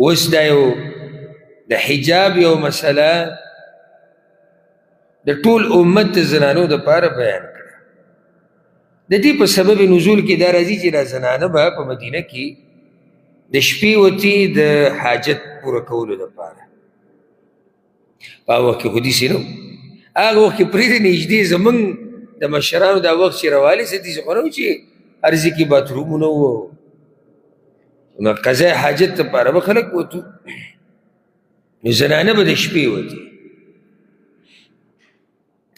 اوس دا یو د حجاب یو مسله د ټول امت د زنانو دپاره بیان کړه. د دې په سبب نزول کې دا راځي چې دا زنانه به په مدینه کې د شپې وتې د حاجت پوره کولو دپاره. په هغه وخت کې خو داسې نه و. هغه وخت کې پرېږدې نږدې زمونږ د مشرانو دا وخت چې روالي سه داسې خو نه و چې هر ځای کې باترومونه وو. نو قضای حاجت دپاره به خلک وتو، نو زنانه به د شپې وتې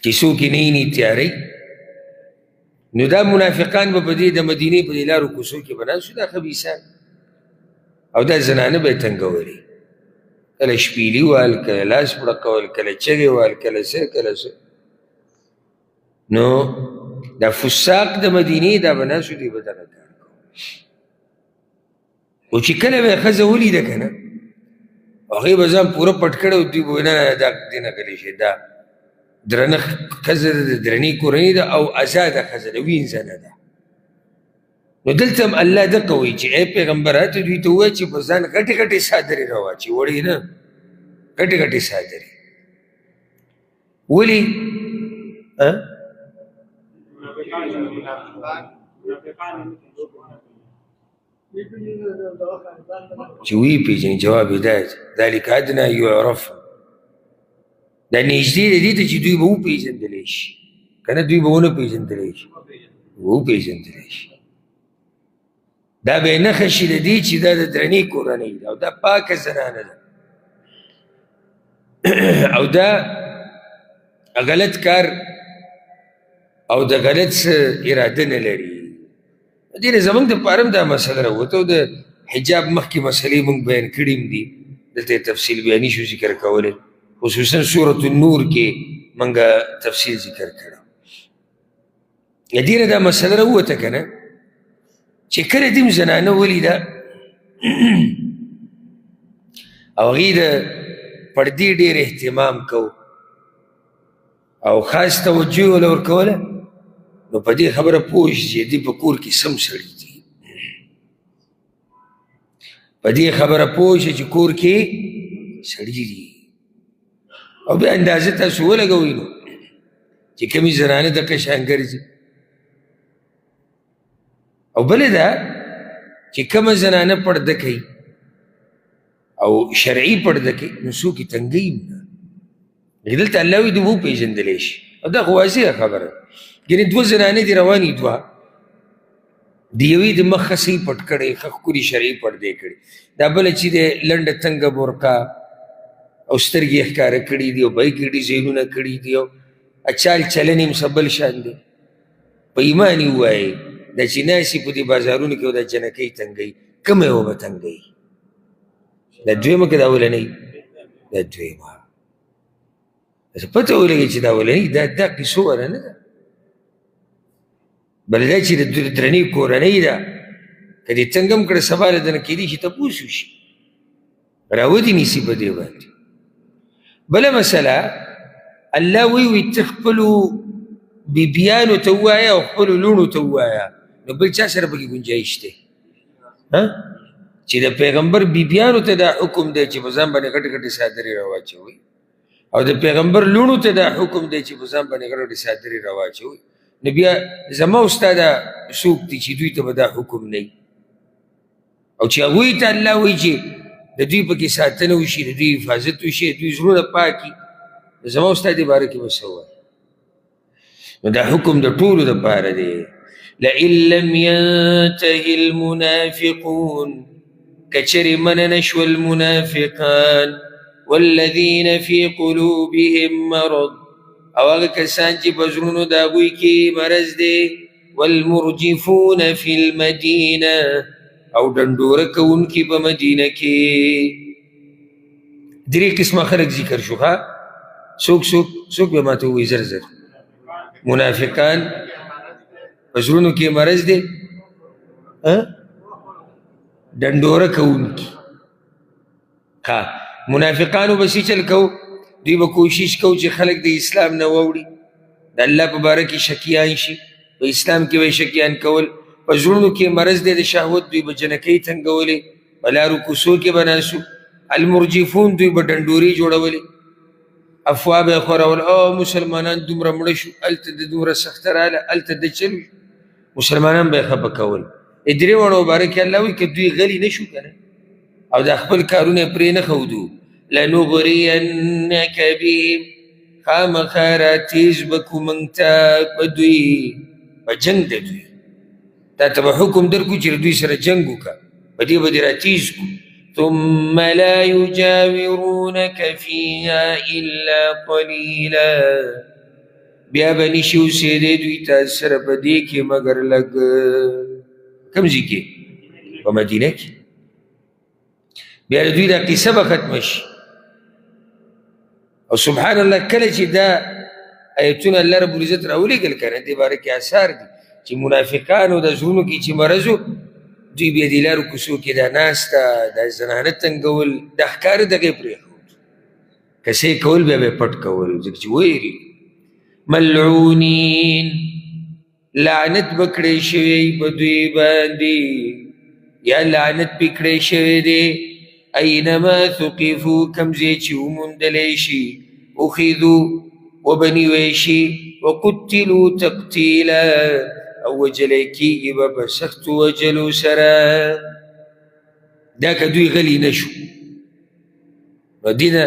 چې څوک یې نه ویني تیاری. نو دا منافقان به په دې د مدینې په دې لارو کوڅو کې به ناست شو، دا خبیثان، او دا زنانه به یې تنګولې، کله شپیلي وال، کله لاس پړقول، کله چغې وال، کله څه کله څه. نو دا فساق د مدینې دا به ناست شو، دوی به دغه کار کوو. خو چې کله به یې ښځه ولیده که نه، هغې به ځان پوره پټ کړی و، دوی به وایي نه دا دې نه غلی شي، دا درنه ښځه ده، د درنې کورنۍ ده او ازاده ښځه ده، وینځه نه ده. نو دلته هم الله دغه وایي چې ای پیغمبره ته دوی ته ووایه چې په ځان غټې غټې څادرې راواچي، وړې نه، غټې غټې څادرې. ولې؟ چې ویې پېژني، جواب یې دا ذلک ادنی یعرف، دا نږدې د دې ته چې دوی به وپېژندلی شي، که نه دوی به ونه پېژندلی شي، وپېژندلی شي. دا به یې نښه شي د دې چې دا د درنې کورنۍ ده او دا پاکه زنانه ده او دا غلط کار او د غلط څه اراده نه لري. دې نه زموږ دپاره هم دا مسله راوته او د حجاب مخکې مسلې موږ بیان کړي هم دي، دلته یې تفصیل بیاني شو ذکر کولی، خصوصا سورة النور کې منګه تفصیل ذکر کړه. دې نه دا مسله راووته که نه چې کله دې زنانه ولیده او هغې د پردې ډېر اهتمام کو او خاص توجه یې وله ورکوله، نو په دې خبره پوه شي چې دې په کور کې سم سړي دي. په دې خبره پوه شي چې کور کې سړي دي، او بیا اندازه تاسو ولګوئ نو چې کمې زنانه دغه شان ګرځي. او بله ده چې کومه زنانه پرده کوي او شرعي پرده کوي، نو څوک یې تنګوي نه. دلته الله وایي دوی وپېژندلی شي، او دا خو واضحه خبره. یعنې دوه زنانې دي روانې، دوه د یوې د مخ ښه صحیح پټ کړی، ښه ښکلي شرعي پردې کړي، دا بله چې دی لنډه تنګه برقه او سترګې یې ښکاره کړي دي او بیک یې ډیزاینونه کړي دي او چال چلن یې هم بل شان دی. په ایمان یې ووایئ دا چې ناستې په دې بازارونو کې او دا جنکۍ تنګوي، کومه یې به تنګوي؟ دا دویمه که دا اولنۍ؟ دا دویمه. پته ولګي چې دا اولنۍ دا قیسو والا نه ده، بله دا چې د درنې کورنۍ ده، که دې تنګ هم کړه سبا له دنه کېدی شي تپوس وشي، راودې نیسي په دې باندې. بله مسله الله وی ته خپلو بیبیانو ته ووایه او خپلو لوڼو ته ووایه، نو بل چا سره پکې ګنجایش دی چې د پیغمبر بیبیانو ته دا حکم دی چې په ځان باندې غټې غټې څادرې راواچوئ، او د پیغمبر لوڼو ته دا حکم دی چې په ځان باندې غټې غټې څادرې راواچوئ. نو بیا زما او ستا دا څوک دي چې دوی ته به دا حکم نه وي، او چې هغوی ته الله وایي چې د دوی پکې ساتنه وشي، د دوی حفاظت وشي، د دوی زړونه پاکي، زما او ستا دې باره کې به څه ووایي؟ نو دا حکم د ټولو دپاره دی. لئن لم ينته المنافقون، کچرې منع نه شول المنافقان، والذین فی قلوبهم مرض، او هغه کسان چې په زړونو د هغوی کې مرض دی، والمرجفون فی المدینه، او ډنډوره کوونکي په مدینه کې. درې قسمه خلک ذکر شو. ها څوک به ماته ووایي زر زر؟ منافقان په زړونو کې مرض دی، ډنډوره کوونکي. ها منافقانو به څه چل کوو؟ دوی به کوشش کوو چې خلک د اسلام نه واوړي، د الله په باره کې شکیان شي، په اسلام کې به یې شکیان کول. په زړونو کې مرض دی د شهوت، دوی به جنکۍ تنګولې، په لارو کوڅو کې به ناست وو. المرجفون دوی به ډنډورې جوړولې، افوا به یې خورول، او مسلمانان دومره مړه شو، هلته د دومره سخته راغله، هلته د چل مسلمانان به یې خفه کول. درې واړو باره کې الله وایي که دوی غلي نه شو که نه او دا خپل کارونه یې پرې نه ښودو، لنغرینک بهم، خامخا راتیز به کړو موږ ته په دوی، په جنګ د دوی. تا ته به حکم درکړو چې د دوی سره جنګ وکړه، په دې به دې راتیز کړو. ثم لا يجاورونك فيها إلا قليلا، بیا به نشي اوسېدی دوی تا سره په دې کې مګر لږ. کوم ځای کې؟ په مدینه کې. بیا د دوی دا قصه به ختمه شي. او سبحان الله کله چې دا ایتونه الله رب العزت راولېږل که نه، دې باره کې اثار دي چې منافقانو د زړونو کې چې مرض و، دوی بیا د لارو کوڅو کې دا ناسته، دا زنانه تنګول، دا ښکاره دغه یې پرېښود، کیسې کول بیا به یې پټ کول، ځکه چې ویري. ملعونین، لعنت به کړی شوی په دوی باندې، یا لعنت پې کړی شوی دی. اینما ثقفو، کوم ځای چې وموندلی شي، اخذو وبنیوی شي، وقتلو تقتیلا، او وجلی کیږي به په سختو وجلو سره. دا که دوی غلی نه شو، نو دې نه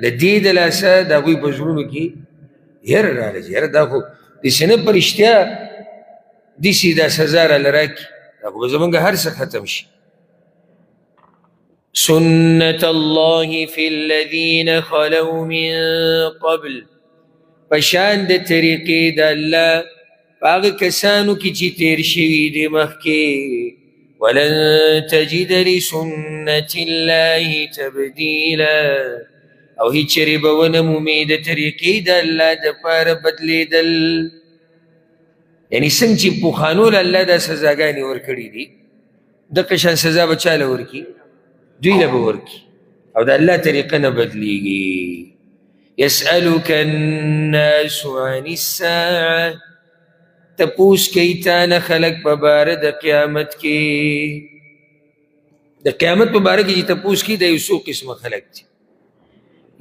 د دې د لاسه د هغوی په زړونو کې یره راغله چې یاره دا خو داسې نه په رښتیا داسې دا سزا راله راکړي، دا خو به زمونږ هر څه ختم شي. سنت الله فی الذین خلو من قبل، پشان د طریقې د الله په هغه کسانو کې چې تیر شوي دي مخکې. ولن تجد لسنت الله تبدیلا، او هیڅ چېرې به ونه مومې د طریقې د الله دپاره بدلېدل. یعنې څنګه چې پخوانو له الله دا سزاګانې ورکړي دي، دغه شان سزا به چا له ورکړي؟ دوی له به ورکړي، او د الله طریقه نه بدلیږي. یسألک الناس عن الساعة، تپوس کوي تا نه خلک په باره د قیامت کې. د قیامت په باره کې چې تپوس کوي دا یو څو قسمه خلک دي.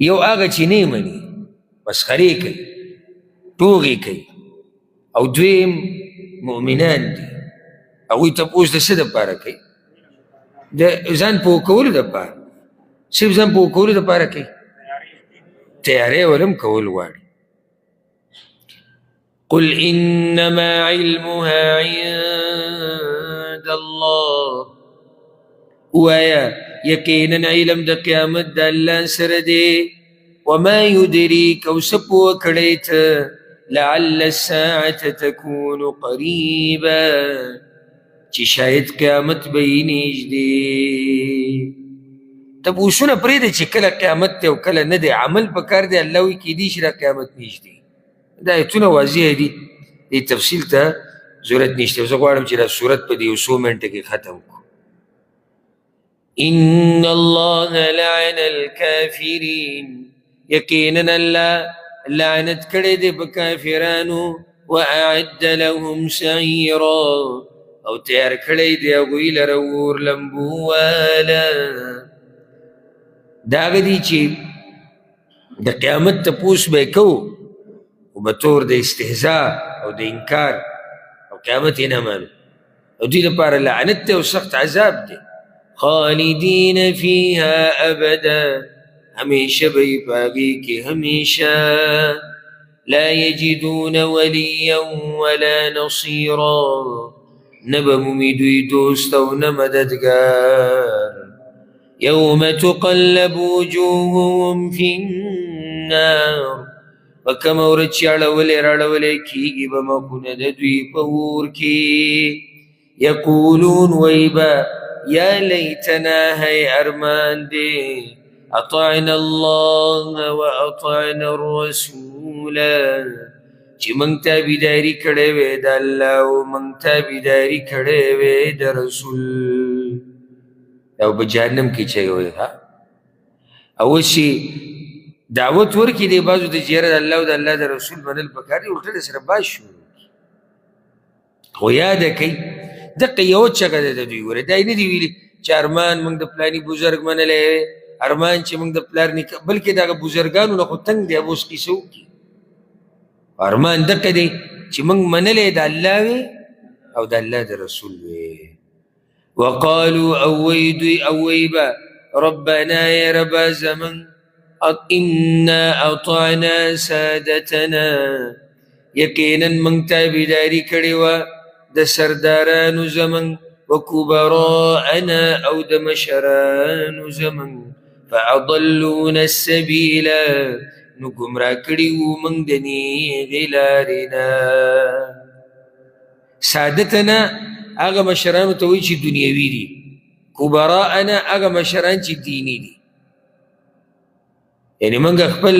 یو هغه چې نه مني، مسخرې کوي، ټوغې کوي. او دویم مؤمنان دي، هغوی تپوس د څه دپاره کوي؟ د ځان پوه کولو دپاره، صرف ځان پوه کولو دپاره کوي، تیاری ولم کول غواړي. قل انما علمها عند الله، ووایا یقینا علم د قیامت د الله سره دی. وما یدریک، او څه پوه کړی ته، لعل الساعة تکون قریبا، چې شاید قیامت به یې نږدې. تپوسونه پرېږده چې کله قیامت دی او کله نه دی، عمل پکار دی. الله وایي کیدای شي دا قیامت نږدې. دا ایتونه واضح دي، دې تفصیل ته ضرورت نشته. زه غواړم چې دا صورت په دې یو څو منټه کې ختم کړو. ان الله لعن الکافرین، یقینا الله لعنت کړی دی په کافرانو. واعد لهم سعیرا، او تیار کړی دی هغوی لره اور لمبواله. دا هغه دي چې د قیامت تپوس به یې کوو، و به طور د استهزاء او د انکار، او قیامت یې نه مانو، او دوی دپاره لعنت دی او سخت عذاب دی. خالدین فیها ابدا، همیشه به یې په هغې کې همیشه. لا یجدون ولیا ولا نصیرا، نه به مومي دوی دوست او نه مددګار. یوم تقلب وجوههم فی النار، په کومه ورځ چې راړولې کېږي به مخونه د دوی په اور کې. یقولون وایي به یا لیتنا، هی ارمان دی، اطعنا الله و اطعنا الرسول، چې موږ تابعداري کړې وې د الله او موږ تابعداري کړې وې د رسول. او په جهنم کې چې وایي او چې دعوت ورکړي دی بعضو ته چې یاره د الله او د الله د رسول منل پکار دي، الټه سره باز شروع خو یاده کوي دقه یو چغه ده د دوی. ګوره دا یې نه دي ویلي چې ارمان موږ د پلاني بزرګ منلی ارمان چې موږ د پلار نیکه بلکې دغه بزرګانو نه خو تنګ دی اوس کیسه وکړي ارمان دقه دی چې موږ منلی د الله وې او د الله د رسول وې وقالوا اویبا ربنا یا ربا زمن انا اطعنا سادتنا یقینا موږ تابعداري کړې وه د سردارانو زمن وكبراءنا او د مشرانو زمن فاضلون السبيل نو گمراه کړي وو موږ د نیغې لارې نه سادتنا هغه مشرانو ته وایي چې دنیوي دي کبراءنا هغه مشران چې دیني دي یعنې موږ خپل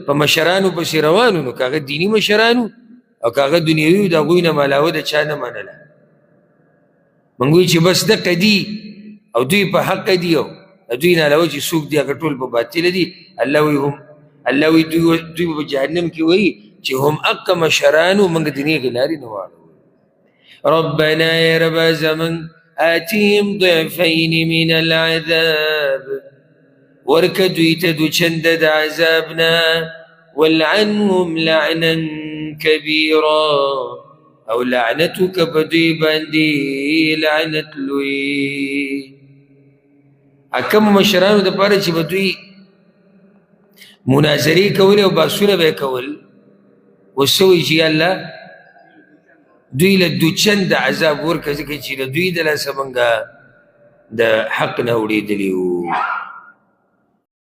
په مشرانو پسې روانو نو که هغه دیني مشرانو او که هغه دنیوي وو د هغوی نه علاوه د چا نه منله موږ وایو چې بس دقه دي او دوی په حق دي او دوی نه علاوه چې څوک دي هغه ټول په باطله دي الله وایي دوی په جهنم کې وایي چې هم حق مشرانو موږ د نیغې لارې نه واړو ربنا یا ربا زمن آتهم ضعفین من العذاب ورکه دوی ته دو چنده د عذابنا والعنهم لعنا کبیرا او لعنتو که په دوی باندې لعنت لوی کم مشرانو دپاره چې به دوی مناظرې کولې او بحثونه به یې کول اوس څه وایي چې یا الله دوی له دوچند عذاب ورکړه ځکه چې د دوی د لاسه موږ د حق نه اورېدلي وو